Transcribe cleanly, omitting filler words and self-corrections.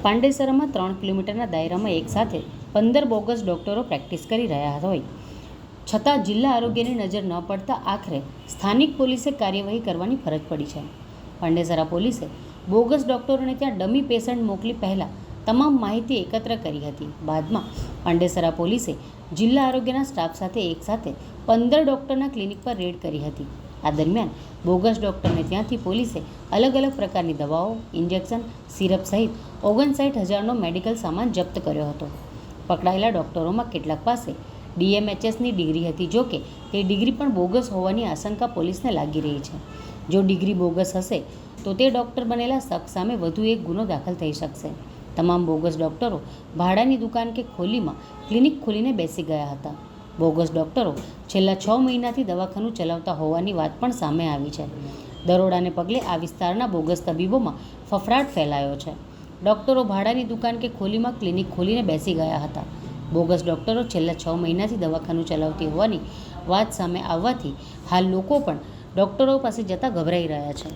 પાંડેસરામાં 3 કિલોમીટરના દાયરામાં એકસાથે 15 બોગસ ડોક્ટરો પ્રેક્ટિસ કરી રહ્યા હોય છતાં જિલ્લા આરોગ્યની નજર ન પડતા આખરે સ્થાનિક પોલીસે કાર્યવાહી કરવાની ફરજ પડી છે. પાંડેસરા પોલીસે બોગસ ડોક્ટરોને ત્યાં ડમી પેશન્ટ મોકલી પહેલાં તમામ માહિતી એકત્ર કરી હતી. બાદમાં પાંડેસરા પોલીસે જિલ્લા આરોગ્યના સ્ટાફ સાથે એકસાથે 15 ડૉક્ટરના ક્લિનિક પર રેડ કરી હતી. આ દરમિયાન બોગસ ડૉક્ટરને ત્યાંથી પોલીસે અલગ અલગ પ્રકારની દવાઓ, ઇન્જેક્શન, સિરપ સહિત 59,000નો મેડિકલ સામાન જપ્ત કર્યો હતો. પકડાયેલા ડૉક્ટરોમાં કેટલાક પાસે DMHSની ડિગ્રી હતી, જોકે તે ડિગ્રી પણ બોગસ હોવાની આશંકા પોલીસને લાગી રહી છે. જો ડિગ્રી બોગસ હશે તો તે ડૉક્ટર બનેલા શખ્સ સામે વધુ એક ગુનો દાખલ થઈ શકશે. તમામ બોગસ ડૉક્ટરો ભાડાની દુકાન કે ખોલીમાં ક્લિનિક ખોલીને બેસી ગયા હતા. બોગસ ડૉક્ટરો છેલ્લા 6 મહિનાથી દવાખાનું ચલાવતા હોવાની વાત પણ સામે આવી છે. દરોડાને પગલે આ વિસ્તારના બોગસ તબીબોમાં ફફડાટ ફેલાયો છે. ડૉક્ટરો ભાડાની દુકાન કે ખોલીમાં ક્લિનિક ખોલીને બેસી ગયા હતા. બોગસ ડૉક્ટરો છેલ્લા 6 મહિનાથી દવાખાનું ચલાવતી હોવાની વાત સામે આવવાથી હાલ લોકો પણ ડૉક્ટરો પાસે જતા ગભરાઈ રહ્યા છે.